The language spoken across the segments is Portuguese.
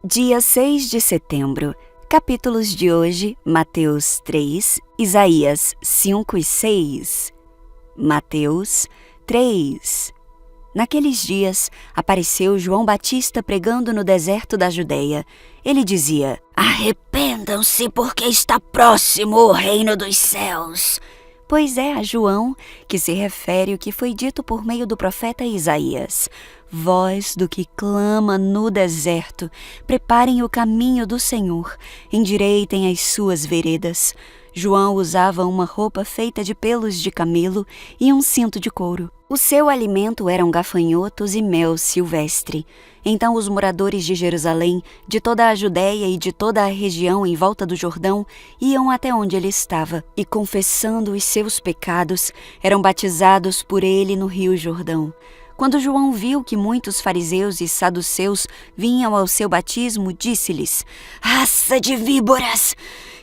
Dia 6 de setembro. Capítulos de hoje: Mateus 3, Isaías 5 e 6. Mateus 3. Naqueles dias, apareceu João Batista pregando no deserto da Judeia. Ele dizia: Arrependam-se, porque está próximo o reino dos céus. Pois é a João que se refere o que foi dito por meio do profeta Isaías. Voz do que clama no deserto, preparem o caminho do Senhor, endireitem as suas veredas. João usava uma roupa feita de pelos de camelo e um cinto de couro. O seu alimento eram gafanhotos e mel silvestre. Então os moradores de Jerusalém, de toda a Judéia e de toda a região em volta do Jordão, iam até onde ele estava e, confessando os seus pecados, eram batizados por ele no rio Jordão. Quando João viu que muitos fariseus e saduceus vinham ao seu batismo, disse-lhes: Raça de víboras!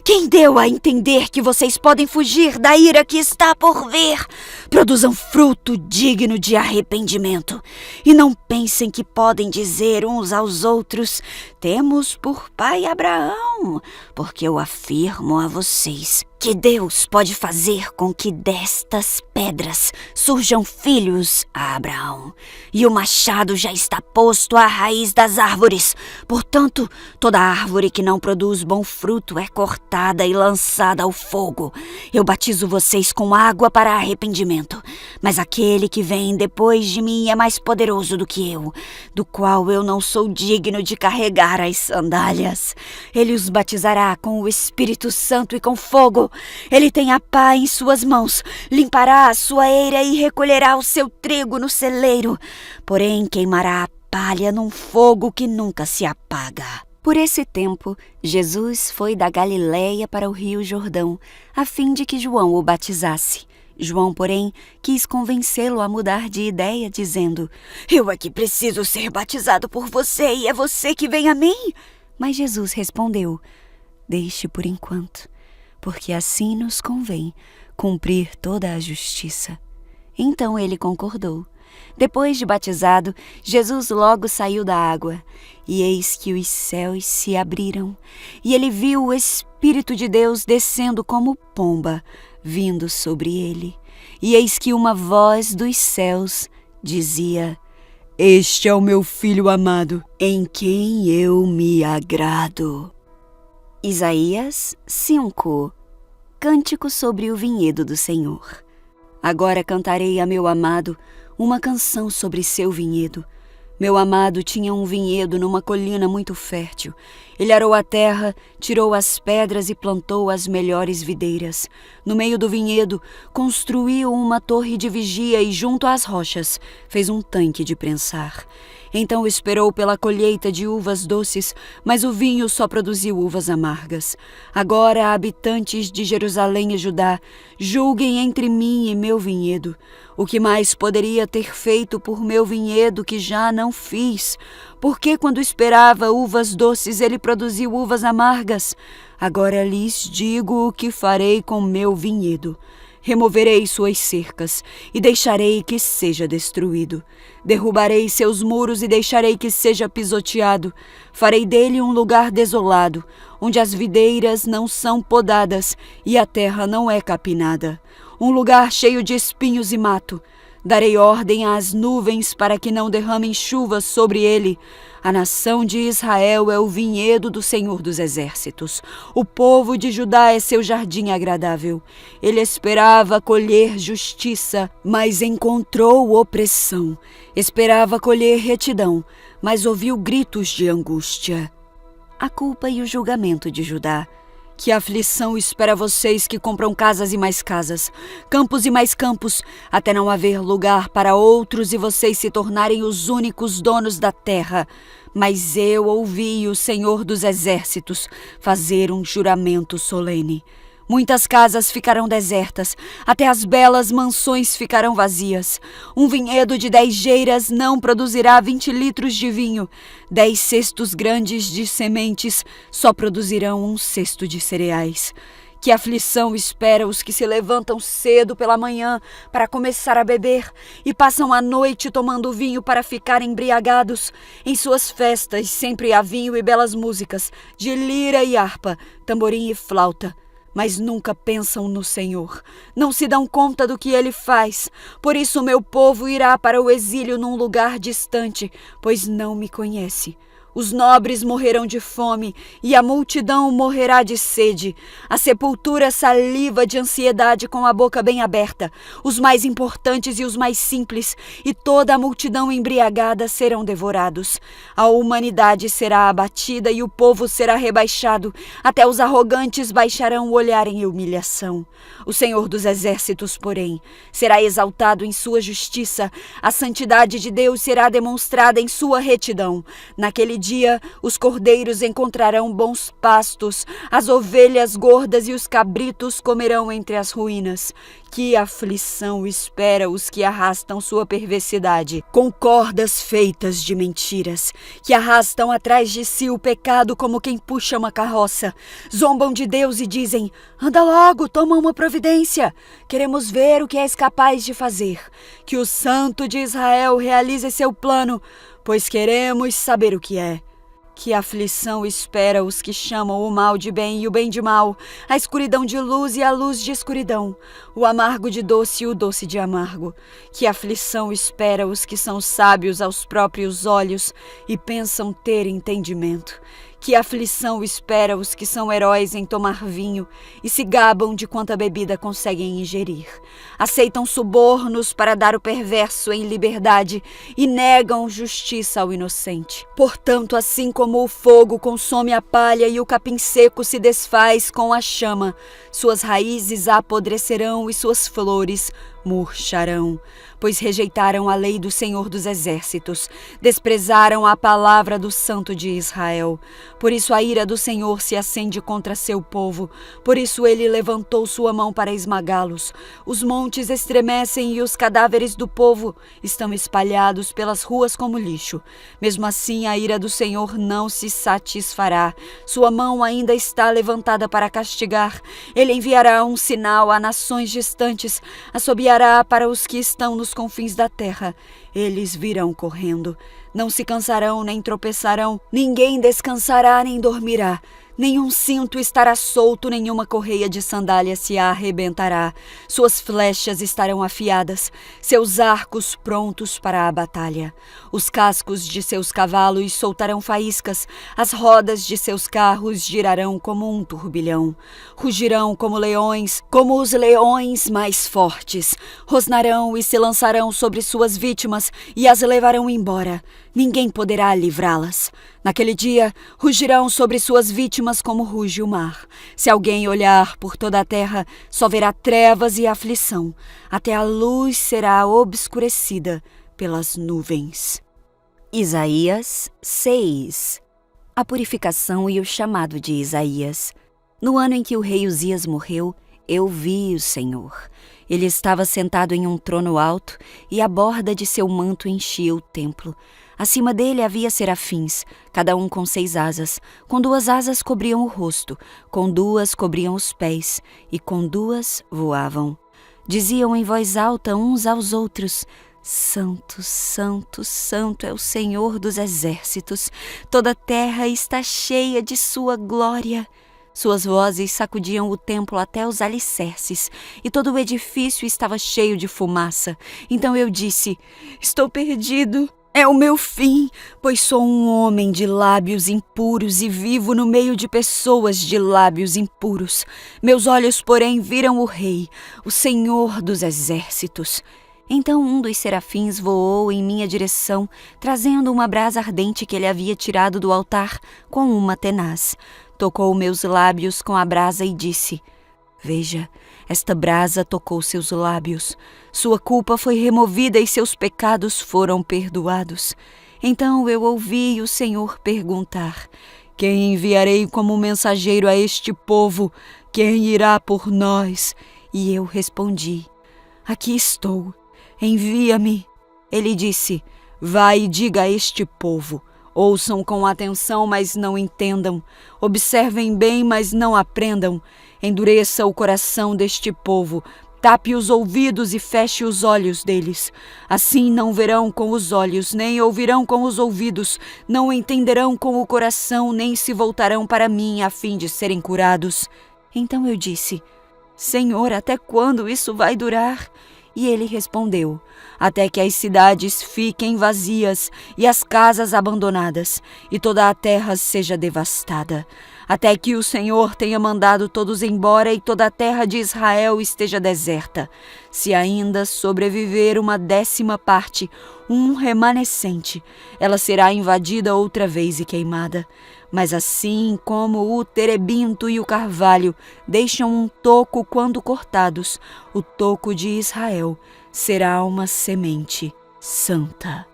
Quem deu a entender que vocês podem fugir da ira que está por vir? Produzam fruto digno de arrependimento. E não pensem que podem dizer uns aos outros: temos por pai Abraão, porque eu afirmo a vocês que Deus pode fazer com que destas pedras surjam filhos a Abraão. E o machado já está posto à raiz das árvores. Portanto, toda árvore que não produz bom fruto é cortada e lançada ao fogo. Eu batizo vocês com água para arrependimento, mas aquele que vem depois de mim é mais poderoso do que eu, do qual eu não sou digno de carregar as sandálias. Ele os batizará com o Espírito Santo e com fogo. Ele tem a pá em suas mãos, limpará a sua eira e recolherá o seu trigo no celeiro, porém queimará a palha num fogo que nunca se apaga. Por esse tempo, Jesus foi da Galiléia para o rio Jordão, a fim de que João o batizasse. João, porém, quis convencê-lo a mudar de ideia, dizendo: Eu é que preciso ser batizado por você e é você que vem a mim? Mas Jesus respondeu: Deixe por enquanto, porque assim nos convém cumprir toda a justiça. Então ele concordou. Depois de batizado, Jesus logo saiu da água, e eis que os céus se abriram, e ele viu o Espírito de Deus descendo como pomba, vindo sobre ele. E eis que uma voz dos céus dizia: Este é o meu Filho amado, em quem eu me agrado. Isaías 5. Cântico sobre o vinhedo do Senhor. Agora cantarei a meu amado uma canção sobre seu vinhedo. Meu amado tinha um vinhedo numa colina muito fértil. Ele arou a terra, tirou as pedras e plantou as melhores videiras. No meio do vinhedo, construiu uma torre de vigia e junto às rochas fez um tanque de prensar. Então esperou pela colheita de uvas doces, mas o vinho só produziu uvas amargas. Agora, habitantes de Jerusalém e Judá, julguem entre mim e meu vinhedo. O que mais poderia ter feito por meu vinhedo que já não fiz? Porque quando esperava uvas doces, ele produziu uvas amargas? Agora lhes digo o que farei com meu vinhedo. Removerei suas cercas e deixarei que seja destruído. Derrubarei seus muros e deixarei que seja pisoteado. Farei dele um lugar desolado, onde as videiras não são podadas e a terra não é capinada. Um lugar cheio de espinhos e mato. Darei ordem às nuvens para que não derramem chuva sobre ele. A nação de Israel é o vinhedo do Senhor dos Exércitos. O povo de Judá é seu jardim agradável. Ele esperava colher justiça, mas encontrou opressão. Esperava colher retidão, mas ouviu gritos de angústia. A culpa e o julgamento de Judá. Que aflição espera vocês que compram casas e mais casas, campos e mais campos, até não haver lugar para outros e vocês se tornarem os únicos donos da terra. Mas eu ouvi o Senhor dos Exércitos fazer um juramento solene. Muitas casas ficarão desertas, até as belas mansões ficarão vazias. Um vinhedo de 10 geiras não produzirá 20 litros de vinho. 10 cestos grandes de sementes só produzirão 1 cesto de cereais. Que aflição espera os que se levantam cedo pela manhã para começar a beber e passam a noite tomando vinho para ficar embriagados. Em suas festas sempre há vinho e belas músicas, de lira e harpa, tamborim e flauta. Mas nunca pensam no Senhor, não se dão conta do que Ele faz. Por isso meu povo irá para o exílio num lugar distante, pois não me conhece. Os nobres morrerão de fome e a multidão morrerá de sede. A sepultura saliva de ansiedade com a boca bem aberta. Os mais importantes e os mais simples e toda a multidão embriagada serão devorados. A humanidade será abatida e o povo será rebaixado. Até os arrogantes baixarão o olhar em humilhação. O Senhor dos Exércitos, porém, será exaltado em sua justiça. A santidade de Deus será demonstrada em sua retidão. Naquele dia, os cordeiros encontrarão bons pastos, as ovelhas gordas e os cabritos comerão entre as ruínas. Que aflição espera os que arrastam sua perversidade com cordas feitas de mentiras, que arrastam atrás de si o pecado como quem puxa uma carroça. Zombam de Deus e dizem: anda logo, toma uma providência. Queremos ver o que és capaz de fazer. Que o Santo de Israel realize seu plano, pois queremos saber o que é. Que aflição espera os que chamam o mal de bem e o bem de mal, a escuridão de luz e a luz de escuridão, o amargo de doce e o doce de amargo. Que aflição espera os que são sábios aos próprios olhos e pensam ter entendimento. Que aflição espera os que são heróis em tomar vinho e se gabam de quanta bebida conseguem ingerir. Aceitam subornos para dar o perverso em liberdade e negam justiça ao inocente. Portanto, assim como o fogo consome a palha e o capim seco se desfaz com a chama, suas raízes apodrecerão e suas flores murcharão, pois rejeitaram a lei do Senhor dos Exércitos, desprezaram a palavra do Santo de Israel. Por isso a ira do Senhor se acende contra seu povo, por isso ele levantou sua mão para esmagá-los. Os montes estremecem e os cadáveres do povo estão espalhados pelas ruas como lixo. Mesmo assim a ira do Senhor não se satisfará, sua mão ainda está levantada para castigar. Ele enviará um sinal a nações distantes, assobiará para os que estão nos confins da terra. Eles virão correndo, não se cansarão nem tropeçarão, ninguém descansará nem dormirá. Nenhum cinto estará solto, nenhuma correia de sandália se arrebentará. Suas flechas estarão afiadas, seus arcos prontos para a batalha. Os cascos de seus cavalos soltarão faíscas, as rodas de seus carros girarão como um turbilhão. Rugirão como leões, como os leões mais fortes. Rosnarão e se lançarão sobre suas vítimas e as levarão embora. Ninguém poderá livrá-las. Naquele dia, rugirão sobre suas vítimas como ruge o mar. Se alguém olhar por toda a terra, só verá trevas e aflição. Até a luz será obscurecida pelas nuvens. Isaías 6. A purificação e o chamado de Isaías. No ano em que o rei Uzias morreu, eu vi o Senhor. Ele estava sentado em um trono alto e a borda de seu manto enchia o templo. Acima dele havia serafins, cada um com 6 asas. Com 2 asas cobriam o rosto, com 2 cobriam os pés, e com 2 voavam. Diziam em voz alta uns aos outros: Santo, Santo, Santo é o Senhor dos Exércitos. Toda a terra está cheia de sua glória. Suas vozes sacudiam o templo até os alicerces, e todo o edifício estava cheio de fumaça. Então eu disse: estou perdido. É o meu fim, pois sou um homem de lábios impuros e vivo no meio de pessoas de lábios impuros. Meus olhos, porém, viram o Rei, o Senhor dos Exércitos. Então um dos serafins voou em minha direção, trazendo uma brasa ardente que ele havia tirado do altar com uma tenaz. Tocou meus lábios com a brasa e disse: veja, esta brasa tocou seus lábios. Sua culpa foi removida e seus pecados foram perdoados. Então eu ouvi o Senhor perguntar: quem enviarei como mensageiro a este povo? Quem irá por nós? E eu respondi: aqui estou, envia-me. Ele disse: vai e diga a este povo: ouçam com atenção, mas não entendam. Observem bem, mas não aprendam. endureça o coração deste povo, tape os ouvidos e feche os olhos deles. Assim não verão com os olhos, nem ouvirão com os ouvidos, não entenderão com o coração, nem se voltarão para mim a fim de serem curados. Então eu disse: Senhor, até quando isso vai durar? E ele respondeu: até que as cidades fiquem vazias e as casas abandonadas, e toda a terra seja devastada, até que o Senhor tenha mandado todos embora e toda a terra de Israel esteja deserta. Se ainda sobreviver uma 10ª parte, um remanescente, ela será invadida outra vez e queimada. Mas assim como o terebinto e o carvalho deixam um toco quando cortados, o toco de Israel será uma semente santa.